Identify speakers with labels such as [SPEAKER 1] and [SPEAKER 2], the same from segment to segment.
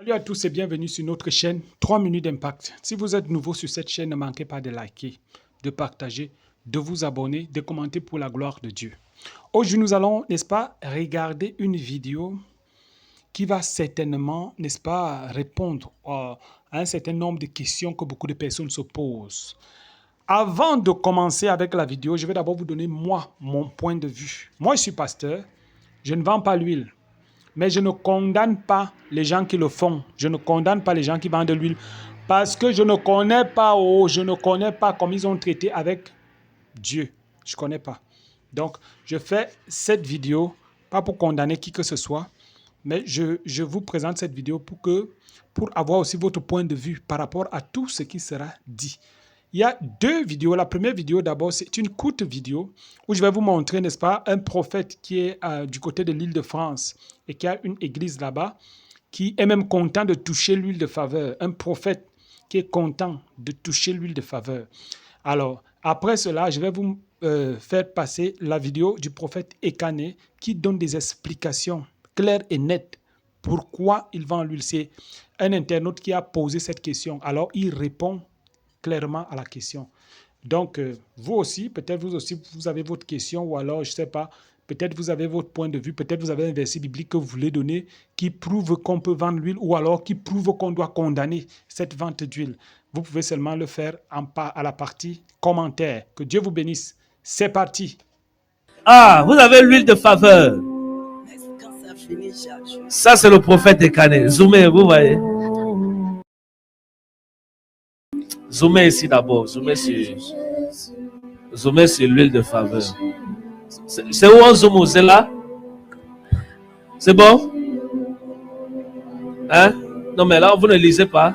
[SPEAKER 1] Salut à tous et bienvenue sur notre chaîne 3 minutes d'impact. Si vous êtes nouveau sur cette chaîne, ne manquez pas de liker, de partager, de vous abonner, de commenter pour la gloire de Dieu. Aujourd'hui, nous allons, n'est-ce pas, regarder une vidéo qui va certainement, n'est-ce pas, répondre à un certain nombre de questions que beaucoup de personnes se posent. Avant de commencer avec la vidéo, je vais d'abord vous donner moi, mon point de vue. Moi, je suis pasteur, je ne vends pas l'huile. Mais je ne condamne pas les gens qui le font. Je ne condamne pas les gens qui vendent de l'huile. Parce que je ne connais pas, comme ils ont traité avec Dieu. Je ne connais pas. Donc, je fais cette vidéo, pas pour condamner qui que ce soit, mais je vous présente cette vidéo pour avoir aussi votre point de vue par rapport à tout ce qui sera dit. Il y a deux vidéos. La première vidéo, d'abord, c'est une courte vidéo où je vais vous montrer, n'est-ce pas, un prophète qui est du côté de l'Île-de-France et qui a une église là-bas, qui est même content de toucher l'huile de faveur. Un prophète qui est content de toucher l'huile de faveur. Alors, après cela, je vais vous faire passer la vidéo du prophète Ekané qui donne des explications claires et nettes. Pourquoi il vend l'huile? C'est un internaute qui a posé cette question. Alors, il répond clairement à la question. Donc, vous aussi, peut-être vous avez votre question ou alors, je ne sais pas, peut-être vous avez votre point de vue, peut-être vous avez un verset biblique que vous voulez donner qui prouve qu'on peut vendre l'huile ou alors qui prouve qu'on doit condamner cette vente d'huile. Vous pouvez seulement le faire à la partie commentaire. Que Dieu vous bénisse. C'est parti.
[SPEAKER 2] Ah, vous avez l'huile de faveur. Ça, c'est le prophète Ekané. Zoomez, vous voyez. Zoomez ici d'abord. Zoomez sur l'huile de faveur. C'est où on zoome? C'est là? C'est bon? Hein? Non, mais là, vous ne lisez pas.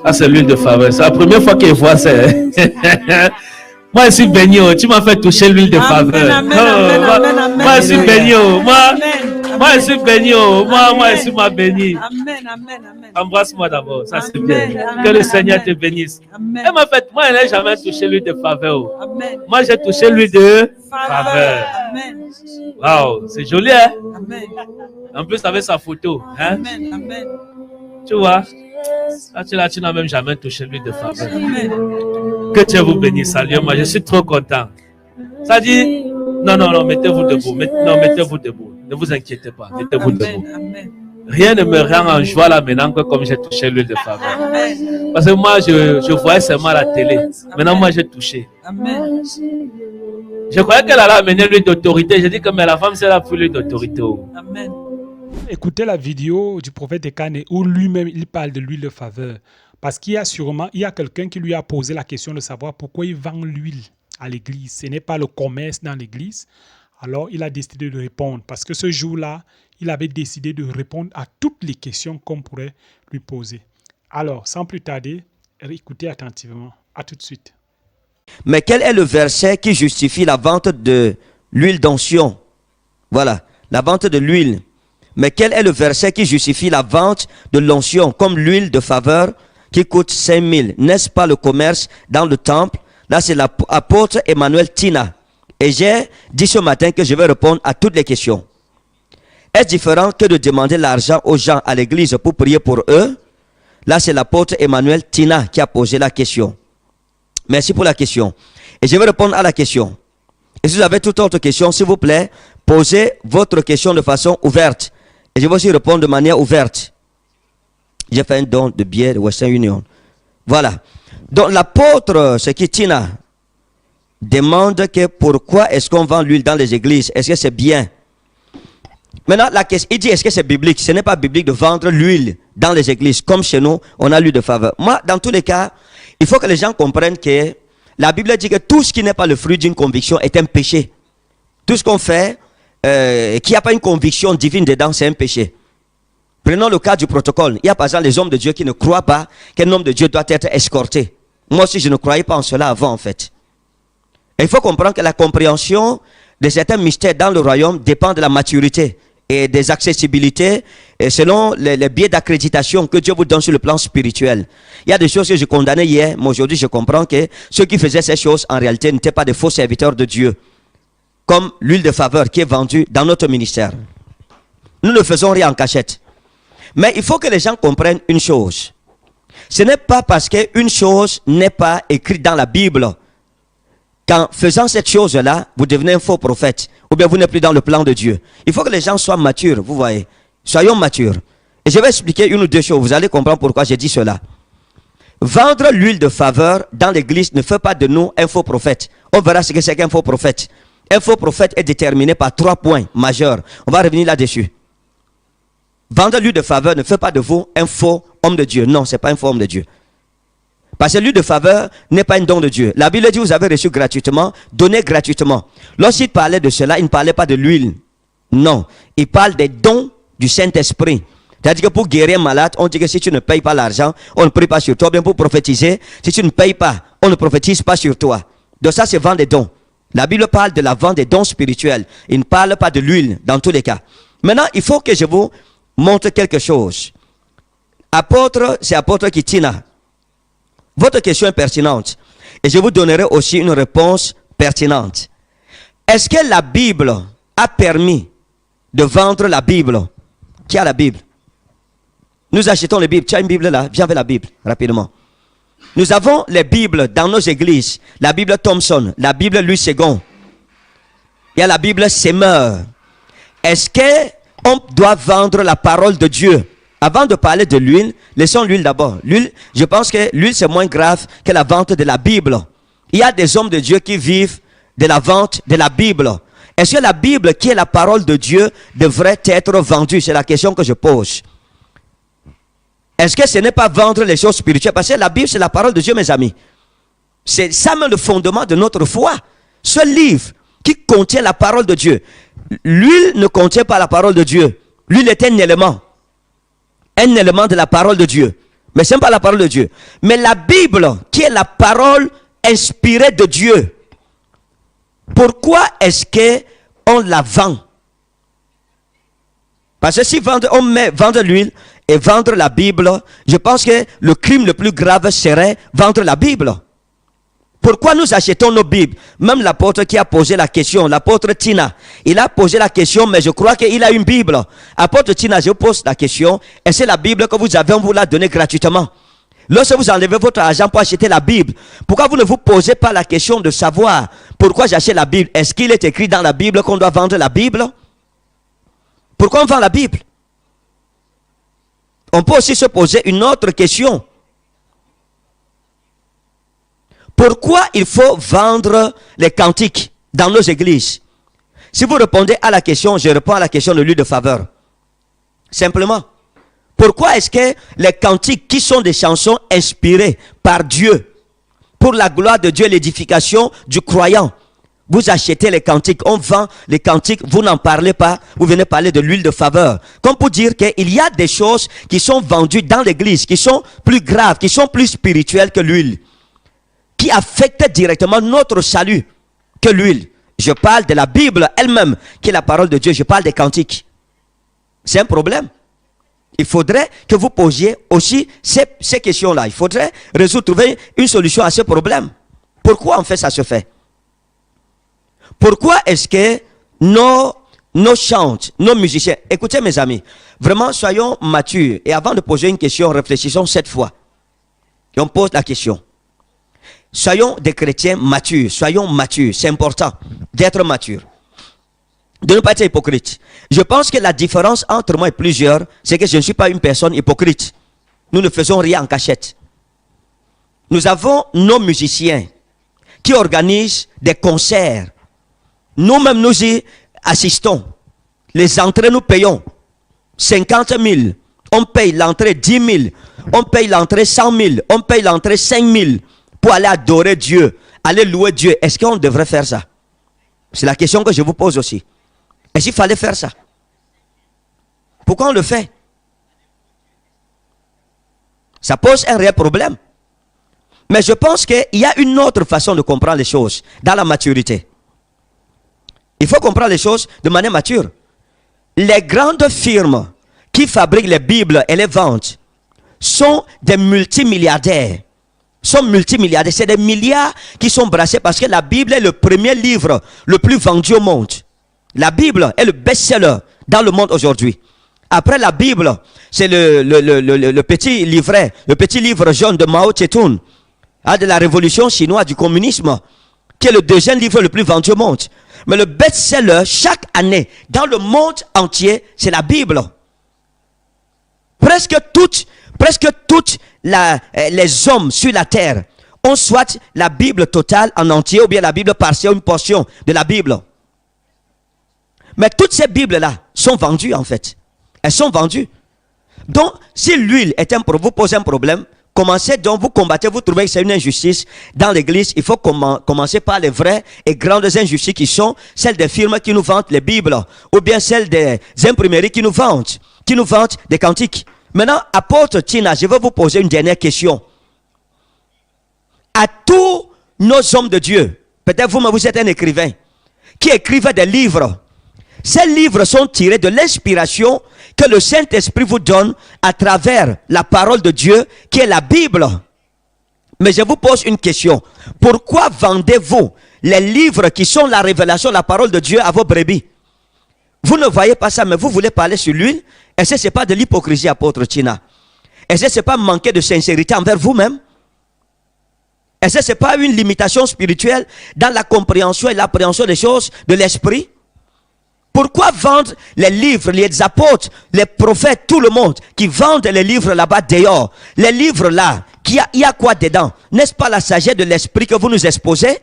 [SPEAKER 2] Ah, c'est l'huile de faveur. C'est la première fois qu'il voit ça. Moi, je suis béni. Tu m'as fait toucher l'huile de faveur. Moi, je suis béni. Moi, je suis béni. Moi, je suis ma béni. Embrasse-moi d'abord. Ça, c'est bien. Que le Seigneur te bénisse. Et en fait, moi, je n'ai jamais touché l'huile de faveur. Moi, j'ai touché l'huile de faveur. Waouh, c'est joli, hein? En plus, avec sa photo. Hein? Tu vois? Là, tu n'as même jamais touché l'huile de faveur. Que Dieu vous bénisse. Salut, moi, je suis trop content. Ça dit, non, mettez-vous debout. Mettez-vous debout. Ne vous inquiétez pas. Mettez-vous debout. Rien ne me rend en joie là maintenant que comme j'ai touché l'huile de faveur. Parce que moi, je voyais seulement la télé. Maintenant, moi, j'ai touché. Je croyais qu'elle allait amener l'huile d'autorité. J'ai dit que mais la femme, c'est la plus l'huile d'autorité.
[SPEAKER 1] Amen. Écoutez la vidéo du prophète Ekané où lui-même il parle de l'huile de faveur. Parce qu'il y a quelqu'un qui lui a posé la question de savoir pourquoi il vend l'huile à l'église. Ce n'est pas le commerce dans l'église. Alors il a décidé de répondre. Parce que ce jour-là, il avait décidé de répondre à toutes les questions qu'on pourrait lui poser. Alors, sans plus tarder, écoutez attentivement. À tout de suite.
[SPEAKER 3] Mais quel est le verset qui justifie la vente de l'huile d'onction? Voilà, la vente de l'huile. Mais quel est le verset qui justifie la vente de l'onction comme l'huile de faveur qui coûte 5000? N'est-ce pas le commerce dans le temple? Là, c'est l'apôtre Emmanuel Tina. Et j'ai dit ce matin que je vais répondre à toutes les questions. Est-ce différent que de demander l'argent aux gens à l'église pour prier pour eux? Là, c'est l'apôtre Emmanuel Tina qui a posé la question. Merci pour la question. Et je vais répondre à la question. Et si vous avez toute autre question, s'il vous plaît, posez votre question de façon ouverte. Et je vais aussi répondre de manière ouverte. J'ai fait un don de billets de Western Union. Voilà. Donc l'apôtre, ce qui Tina, demande que pourquoi est-ce qu'on vend l'huile dans les églises? Est-ce que c'est bien? Maintenant, la question, il dit est-ce que c'est biblique? Ce n'est pas biblique de vendre l'huile dans les églises. Comme chez nous, on a l'huile de faveur. Moi, dans tous les cas, il faut que les gens comprennent que la Bible dit que tout ce qui n'est pas le fruit d'une conviction est un péché. Tout ce qu'on fait, qui n'a pas une conviction divine dedans, c'est un péché. Prenons le cas du protocole. Il y a par exemple les hommes de Dieu qui ne croient pas qu'un homme de Dieu doit être escorté. Moi aussi, je ne croyais pas en cela avant, en fait. Et il faut comprendre que la compréhension de certains mystères dans le royaume dépend de la maturité et des accessibilités et selon les biais d'accréditation que Dieu vous donne sur le plan spirituel. Il y a des choses que je condamnais hier, mais aujourd'hui je comprends que ceux qui faisaient ces choses en réalité n'étaient pas des faux serviteurs de Dieu. comme l'huile de faveur qui est vendue dans notre ministère. Nous ne faisons rien en cachette. Mais il faut que les gens comprennent une chose. Ce n'est pas parce qu'une chose n'est pas écrite dans la Bible qu'en faisant cette chose-là, vous devenez un faux prophète ou bien vous n'êtes plus dans le plan de Dieu. Il faut que les gens soient matures, vous voyez. Soyons matures. Et je vais expliquer une ou deux choses. Vous allez comprendre pourquoi j'ai dit cela. Vendre l'huile de faveur dans l'église ne fait pas de nous un faux prophète. On verra ce que c'est qu'un faux prophète. Un faux prophète est déterminé par 3 points majeurs. On va revenir là-dessus. Vendre l'huile de faveur ne fait pas de vous un faux homme de Dieu. Non, ce n'est pas un faux homme de Dieu. Parce que l'huile de faveur n'est pas un don de Dieu. La Bible dit, vous avez reçu gratuitement, donné gratuitement. Lorsqu'il parlait de cela, il ne parlait pas de l'huile. Non, il parle des dons du Saint-Esprit. C'est-à-dire que pour guérir un malade, on dit que si tu ne payes pas l'argent, on ne prie pas sur toi. Bien pour prophétiser, si tu ne payes pas, on ne prophétise pas sur toi. Donc ça, c'est vendre des dons. La Bible parle de la vente des dons spirituels. Il ne parle pas de l'huile dans tous les cas. Maintenant, il faut que je vous montre quelque chose. Apôtre, c'est apôtre Kitina. Votre question est pertinente. Et je vous donnerai aussi une réponse pertinente. Est-ce que la Bible a permis de vendre la Bible? Qui a la Bible? Nous achetons les Bibles. Tu as une Bible là? Viens avec la Bible, rapidement. Nous avons les Bibles dans nos églises. La Bible Thompson, la Bible Louis II. Il y a la Bible Semeur. Est-ce qu'on doit vendre la parole de Dieu? Avant de parler de l'huile, laissons l'huile d'abord. L'huile, je pense que l'huile c'est moins grave que la vente de la Bible. Il y a des hommes de Dieu qui vivent de la vente de la Bible. Est-ce que la Bible, qui est la parole de Dieu, devrait être vendue? C'est la question que je pose. Est-ce que ce n'est pas vendre les choses spirituelles? Parce que la Bible, c'est la parole de Dieu, mes amis. C'est ça même le fondement de notre foi. Ce livre qui contient la parole de Dieu. L'huile ne contient pas la parole de Dieu. L'huile est un élément. Un élément de la parole de Dieu. Mais ce n'est pas la parole de Dieu. Mais la Bible, qui est la parole inspirée de Dieu. Pourquoi est-ce qu'on la vend? Parce que si vendre l'huile et vendre la Bible, je pense que le crime le plus grave serait vendre la Bible. Pourquoi nous achetons nos Bibles? Même l'apôtre qui a posé la question, l'apôtre Tina, il a posé la question, mais je crois qu'il a une Bible. Apôtre Tina, je vous pose la question, est-ce que la Bible que vous avez, on vous l'a donnée gratuitement? Lorsque vous enlevez votre argent pour acheter la Bible, pourquoi vous ne vous posez pas la question de savoir pourquoi j'achète la Bible? Est-ce qu'il est écrit dans la Bible qu'on doit vendre la Bible? Pourquoi on vend la Bible? On peut aussi se poser une autre question. Pourquoi il faut vendre les cantiques dans nos églises? Si vous répondez à la question, je réponds à la question de l'huile de faveur. Simplement. Pourquoi est-ce que les cantiques qui sont des chansons inspirées par Dieu, pour la gloire de Dieu et l'édification du croyant, vous achetez les cantiques, on vend les cantiques, vous n'en parlez pas, vous venez parler de l'huile de faveur. Comme pour dire qu'il y a des choses qui sont vendues dans l'église, qui sont plus graves, qui sont plus spirituelles que l'huile, qui affectent directement notre salut que l'huile. Je parle de la Bible elle-même, qui est la parole de Dieu, je parle des cantiques. C'est un problème. Il faudrait que vous posiez aussi ces questions-là. Il faudrait trouver une solution à ce problème. Pourquoi en fait ça se fait? Pourquoi est-ce que nos chants, nos musiciens, écoutez mes amis, vraiment soyons matures. Et avant de poser une question, réfléchissons 7 fois. Et on pose la question. Soyons des chrétiens matures, soyons matures. C'est important d'être mature. De ne pas être hypocrite. Je pense que la différence entre moi et plusieurs, c'est que je ne suis pas une personne hypocrite. Nous ne faisons rien en cachette. Nous avons nos musiciens qui organisent des concerts. Nous-mêmes, nous y assistons. Les entrées, nous payons 50 000. On paye l'entrée 10 000. On paye l'entrée 100 000. On paye l'entrée 5 000 pour aller adorer Dieu, aller louer Dieu. Est-ce qu'on devrait faire ça? C'est la question que je vous pose aussi. Est-ce qu'il fallait faire ça? Pourquoi on le fait? Ça pose un réel problème. Mais je pense qu'il y a une autre façon de comprendre les choses dans la maturité. Il faut comprendre les choses de manière mature. Les grandes firmes qui fabriquent les Bibles et les vendent sont des multimilliardaires. sont multimilliardaires. C'est des milliards qui sont brassés parce que la Bible est le premier livre le plus vendu au monde. La Bible est le best-seller dans le monde aujourd'hui. Après la Bible, c'est le petit livret, le petit livre jaune de Mao Tse-tung, de la révolution chinoise, du communisme, qui est le deuxième livre le plus vendu au monde. Mais le best-seller, chaque année, dans le monde entier, c'est la Bible. Presque toutes les hommes sur la terre ont soit la Bible totale en entier ou bien la Bible partielle, une portion de la Bible. Mais toutes ces Bibles-là sont vendues en fait. Elles sont vendues. Donc, si l'huile vous pose un problème, commencez donc, vous combattez, vous trouvez que c'est une injustice dans l'église. Il faut commencer par les vraies et grandes injustices qui sont celles des firmes qui nous vendent les Bibles ou bien celles des imprimeries qui nous vendent des cantiques. Maintenant, apôtre Tina, je vais vous poser une dernière question. À tous nos hommes de Dieu, peut-être vous êtes un écrivain, qui écrivent des livres. Ces livres sont tirés de l'inspiration que le Saint-Esprit vous donne à travers la parole de Dieu, qui est la Bible. Mais je vous pose une question. Pourquoi vendez-vous les livres qui sont la révélation, la parole de Dieu à vos brebis? Vous ne voyez pas ça, mais vous voulez parler sur l'huile? Est-ce que ce n'est pas de l'hypocrisie, apôtre Tina? Est-ce que ce n'est pas manquer de sincérité envers vous-même? Est-ce que ce n'est pas une limitation spirituelle dans la compréhension et l'appréhension des choses de l'esprit? Pourquoi vendre les livres, les apôtres, les prophètes, tout le monde qui vendent les livres là-bas dehors? Les livres là, il y a quoi dedans? N'est-ce pas la sagesse de l'esprit que vous nous exposez?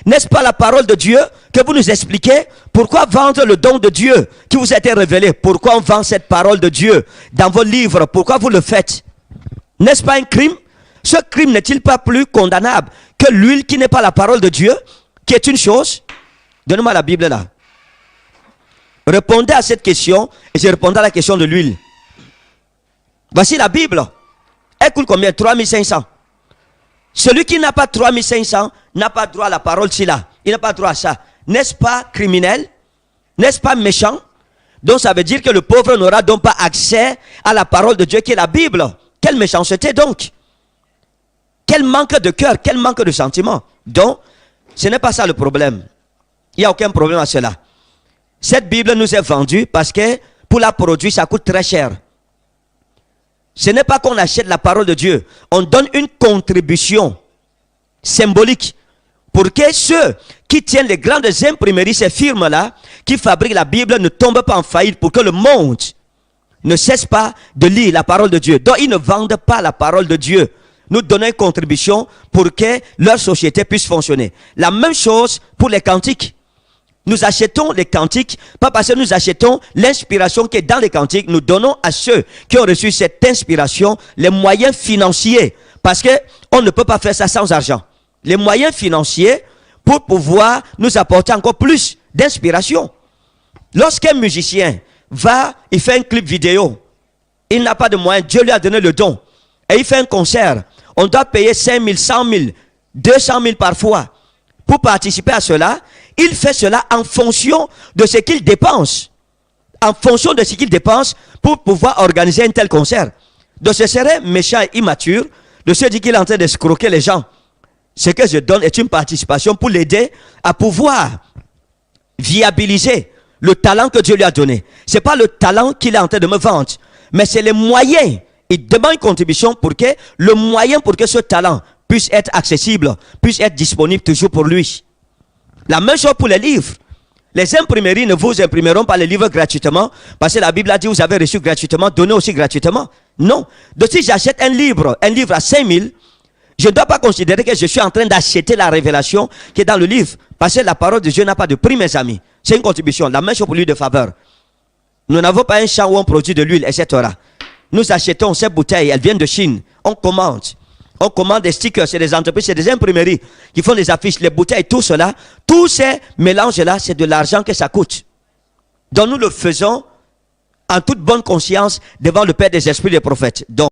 [SPEAKER 3] N'est-ce pas la parole de Dieu que vous nous expliquez? Pourquoi vendre le don de Dieu qui vous a été révélé? Pourquoi on vend cette parole de Dieu dans vos livres? Pourquoi vous le faites? N'est-ce pas un crime? Ce crime n'est-il pas plus condamnable que l'huile qui n'est pas la parole de Dieu, qui est une chose? Donnez-moi la Bible là. Répondez à cette question et je répondrai à la question de l'huile. Voici la Bible. Elle coûte combien? 3500. Celui qui n'a pas 3500 n'a pas droit à la parole là. Il n'a pas droit à ça. N'est-ce pas criminel? N'est-ce pas méchant? Donc ça veut dire que le pauvre n'aura donc pas accès à la parole de Dieu qui est la Bible. Quelle méchanceté donc! Quel manque de cœur, quel manque de sentiment. Donc, ce n'est pas ça le problème. Il n'y a aucun problème à cela. Cette Bible nous est vendue parce que pour la produire, ça coûte très cher. Ce n'est pas qu'on achète la parole de Dieu. On donne une contribution symbolique pour que ceux qui tiennent les grandes imprimeries, ces firmes-là, qui fabriquent la Bible, ne tombent pas en faillite, pour que le monde ne cesse pas de lire la parole de Dieu. Donc, ils ne vendent pas la parole de Dieu. Nous donnons une contribution pour que leur société puisse fonctionner. La même chose pour les cantiques. Nous achetons les cantiques, pas parce que nous achetons l'inspiration qui est dans les cantiques. Nous donnons à ceux qui ont reçu cette inspiration les moyens financiers. Parce qu'on ne peut pas faire ça sans argent. Les moyens financiers pour pouvoir nous apporter encore plus d'inspiration. Lorsqu'un musicien il fait un clip vidéo, il n'a pas de moyens, Dieu lui a donné le don. Et il fait un concert. On doit payer 5 000, 100 000, 200 000 parfois. Pour participer à cela, il fait cela en fonction de ce qu'il dépense. En fonction de ce qu'il dépense pour pouvoir organiser un tel concert. Donc ce serait méchant et immature de se dire qu'il est en train d'escroquer les gens. Ce que je donne est une participation pour l'aider à pouvoir viabiliser le talent que Dieu lui a donné. Ce n'est pas le talent qu'il est en train de me vendre, mais c'est les moyens. Il demande une contribution pour que le moyen pour que ce talent puisse être accessible, puisse être disponible toujours pour lui. La même chose pour les livres. Les imprimeries ne vous imprimeront pas les livres gratuitement, parce que la Bible a dit vous avez reçu gratuitement, donnez aussi gratuitement. Non. Donc si j'achète un livre à 5 000, je ne dois pas considérer que je suis en train d'acheter la révélation qui est dans le livre, parce que la parole de Dieu n'a pas de prix, mes amis. C'est une contribution. La même chose pour l'huile de faveur. Nous n'avons pas un champ où on produit de l'huile, etc. Nous achetons ces bouteilles, elles viennent de Chine. On commande des stickers, c'est des entreprises, c'est des imprimeries qui font des affiches, les bouteilles, tout cela. Tous ces mélanges-là, c'est de l'argent que ça coûte. Donc nous le faisons en toute bonne conscience devant le Père des esprits des prophètes. Donc,